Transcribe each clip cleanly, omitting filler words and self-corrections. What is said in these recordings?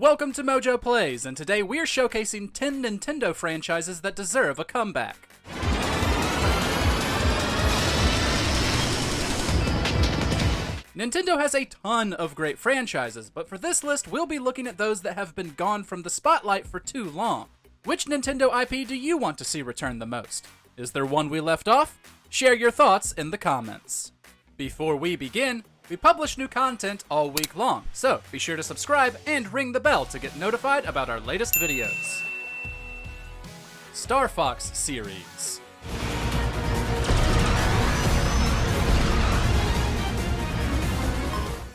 Welcome to MojoPlays, and today we're showcasing 10 Nintendo franchises that deserve a comeback. Nintendo has a ton of great franchises, but for this list we'll be looking at those that have been gone from the spotlight for too long. Which Nintendo IP do you want to see return the most? Is there one we left off? Share your thoughts in the comments. Before we begin, we publish new content all week long, so be sure to subscribe and ring the bell to get notified about our latest videos. Star Fox series.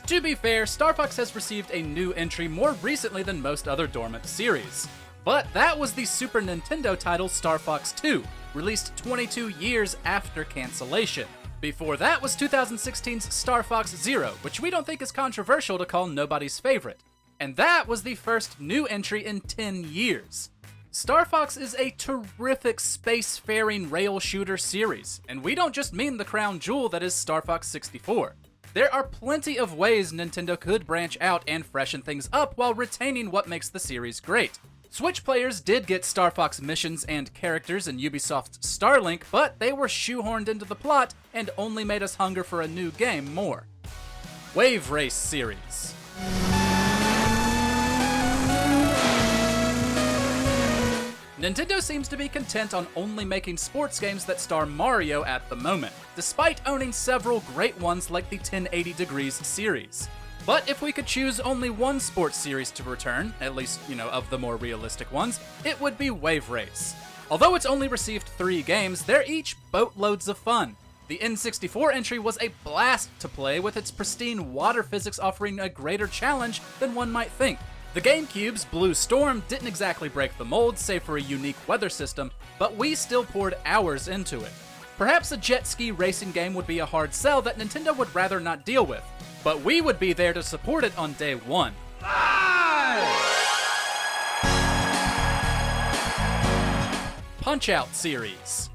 To be fair, Star Fox has received a new entry more recently than most other dormant series. But that was the Super Nintendo title Star Fox 2, released 22 years after cancellation. Before that was 2016's Star Fox Zero, which we don't think is controversial to call nobody's favorite. And that was the first new entry in 10 years. Star Fox is a terrific spacefaring rail shooter series, and we don't just mean the crown jewel that is Star Fox 64. There are plenty of ways Nintendo could branch out and freshen things up while retaining what makes the series great. Switch players did get Star Fox missions and characters in Ubisoft's Starlink, but they were shoehorned into the plot and only made us hunger for a new game more. Wave Race series. Nintendo seems to be content on only making sports games that star Mario at the moment, despite owning several great ones like the 1080 Degrees series. But if we could choose only one sports series to return, at least, of the more realistic ones, it would be Wave Race. Although it's only received 3 games, they're each boatloads of fun. The N64 entry was a blast to play, with its pristine water physics offering a greater challenge than one might think. The GameCube's Blue Storm didn't exactly break the mold, save for a unique weather system, but we still poured hours into it. Perhaps a jet ski racing game would be a hard sell that Nintendo would rather not deal with, but we would be there to support it on day one. Punch-Out series.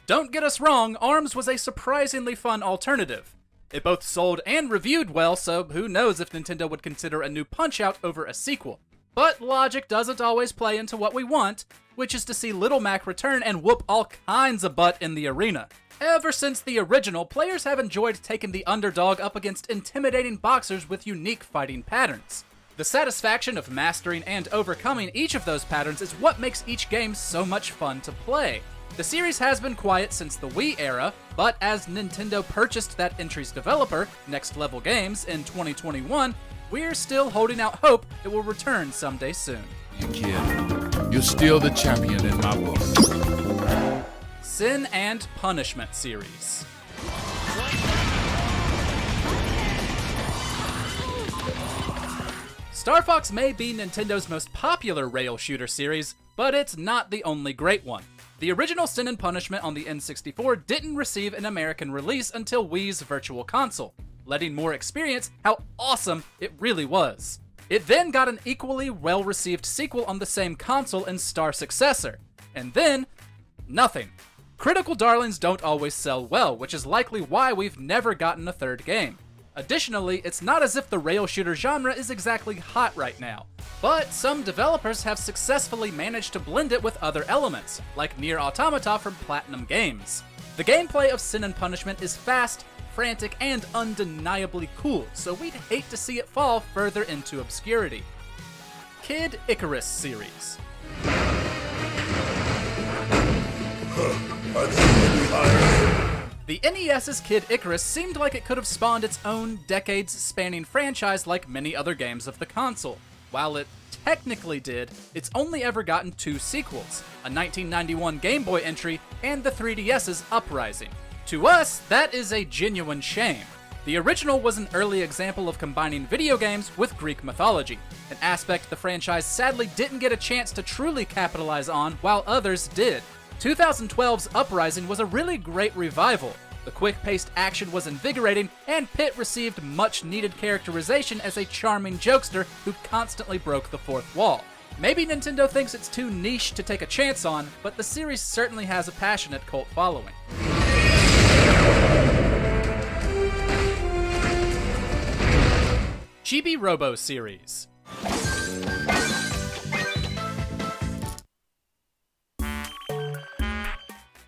Don't get us wrong, ARMS was a surprisingly fun alternative. It both sold and reviewed well, so who knows if Nintendo would consider a new Punch-Out over a sequel. But logic doesn't always play into what we want, which is to see Little Mac return and whoop all kinds of butt in the arena. Ever since the original, players have enjoyed taking the underdog up against intimidating boxers with unique fighting patterns. The satisfaction of mastering and overcoming each of those patterns is what makes each game so much fun to play. The series has been quiet since the Wii era, but as Nintendo purchased that entry's developer, Next Level Games, in 2021, we're still holding out hope it will return someday soon. You kid, you're still the champion in my book. Sin and Punishment series. Star Fox may be Nintendo's most popular rail shooter series, but it's not the only great one. The original Sin and Punishment on the N64 didn't receive an American release until Wii's Virtual Console, letting more experience how awesome it really was. It then got an equally well-received sequel on the same console and Star Successor, and then nothing. Critical darlings don't always sell well, which is likely why we've never gotten a third game. Additionally, it's not as if the rail shooter genre is exactly hot right now, but some developers have successfully managed to blend it with other elements, like Nier Automata from Platinum Games. The gameplay of Sin and Punishment is fast, frantic, and undeniably cool, so we'd hate to see it fall further into obscurity. Kid Icarus series. The NES's Kid Icarus seemed like it could have spawned its own decades-spanning franchise like many other games of the console. While it technically did, it's only ever gotten 2 sequels, a 1991 Game Boy entry and the 3DS's Uprising. To us, that is a genuine shame. The original was an early example of combining video games with Greek mythology, an aspect the franchise sadly didn't get a chance to truly capitalize on while others did. 2012's Uprising was a really great revival. The quick-paced action was invigorating, and Pit received much-needed characterization as a charming jokester who constantly broke the fourth wall. Maybe Nintendo thinks it's too niche to take a chance on, but the series certainly has a passionate cult following. Chibi Robo series.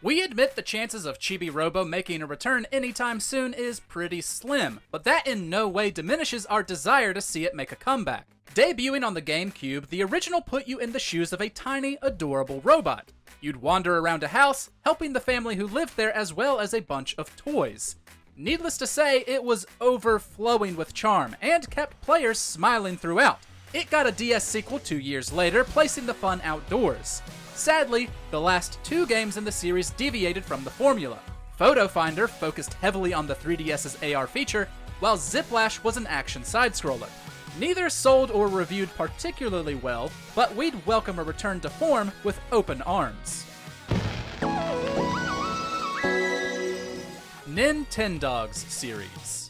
We admit the chances of Chibi Robo making a return anytime soon is pretty slim, but that in no way diminishes our desire to see it make a comeback. Debuting on the GameCube, the original put you in the shoes of a tiny, adorable robot. You'd wander around a house, helping the family who lived there as well as a bunch of toys. Needless to say, it was overflowing with charm, and kept players smiling throughout. It got a DS sequel 2 years later, placing the fun outdoors. Sadly, the last 2 games in the series deviated from the formula. Photo Finder focused heavily on the 3DS's AR feature, while Ziplash was an action side-scroller. Neither sold or reviewed particularly well, but we'd welcome a return to form with open arms. Nintendogs series.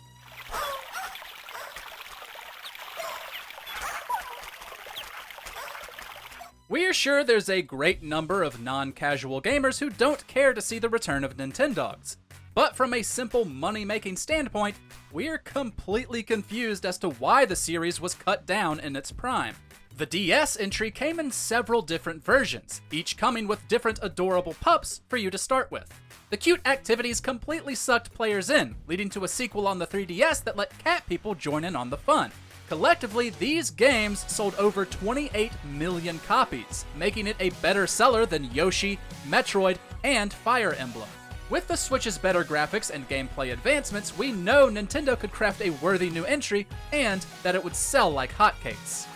We're sure there's a great number of non-casual gamers who don't care to see the return of Nintendogs. But from a simple money-making standpoint, we're completely confused as to why the series was cut down in its prime. The DS entry came in several different versions, each coming with different adorable pups for you to start with. The cute activities completely sucked players in, leading to a sequel on the 3DS that let cat people join in on the fun. Collectively, these games sold over 28 million copies, making it a better seller than Yoshi, Metroid, and Fire Emblem. With the Switch's better graphics and gameplay advancements, we know Nintendo could craft a worthy new entry, and that it would sell like hotcakes.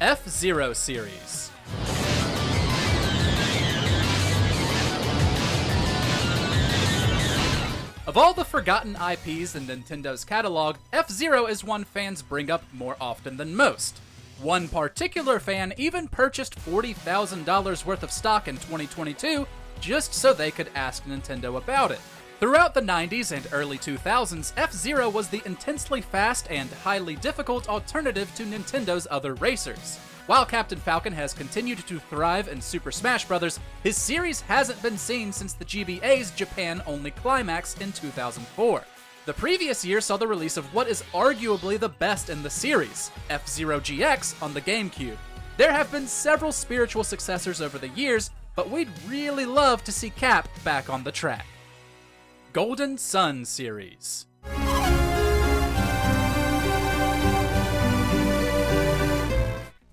F-Zero series. Of all the forgotten IPs in Nintendo's catalog, F-Zero is one fans bring up more often than most. One particular fan even purchased $40,000 worth of stock in 2022 just so they could ask Nintendo about it. Throughout the 90s and early 2000s, F-Zero was the intensely fast and highly difficult alternative to Nintendo's other racers. While Captain Falcon has continued to thrive in Super Smash Bros., his series hasn't been seen since the GBA's Japan-only climax in 2004. The previous year saw the release of what is arguably the best in the series, F-Zero GX on the GameCube. There have been several spiritual successors over the years, but we'd really love to see Cap back on the track. Golden Sun series.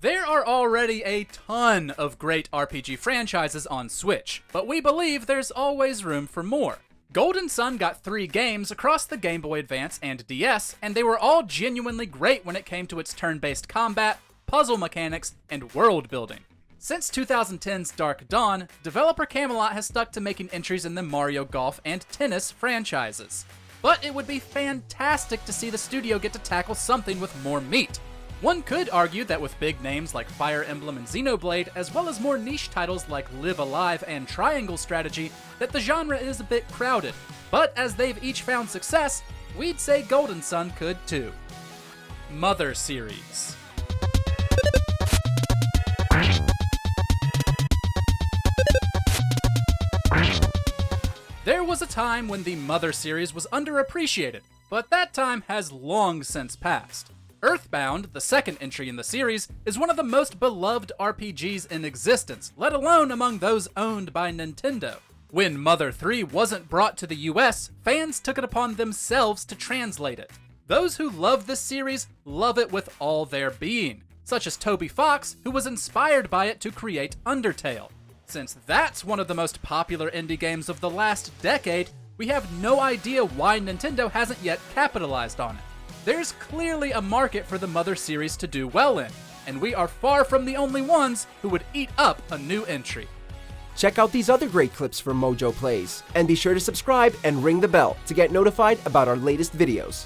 There are already a ton of great RPG franchises on Switch, but we believe there's always room for more. Golden Sun got 3 games across the Game Boy Advance and DS, and they were all genuinely great when it came to its turn-based combat, puzzle mechanics, and world building. Since 2010's Dark Dawn, developer Camelot has stuck to making entries in the Mario Golf and Tennis franchises. But it would be fantastic to see the studio get to tackle something with more meat. One could argue that with big names like Fire Emblem and Xenoblade, as well as more niche titles like Live Alive and Triangle Strategy, that the genre is a bit crowded. But as they've each found success, we'd say Golden Sun could too. Mother series. There was a time when the Mother series was underappreciated, but that time has long since passed. Earthbound, the second entry in the series, is one of the most beloved RPGs in existence, let alone among those owned by Nintendo. When Mother 3 wasn't brought to the US, fans took it upon themselves to translate it. Those who love this series love it with all their being, such as Toby Fox, who was inspired by it to create Undertale. Since that's one of the most popular indie games of the last decade, we have no idea why Nintendo hasn't yet capitalized on it. There's clearly a market for the Mother series to do well in, and we are far from the only ones who would eat up a new entry. Check out these other great clips from MojoPlays, and be sure to subscribe and ring the bell to get notified about our latest videos.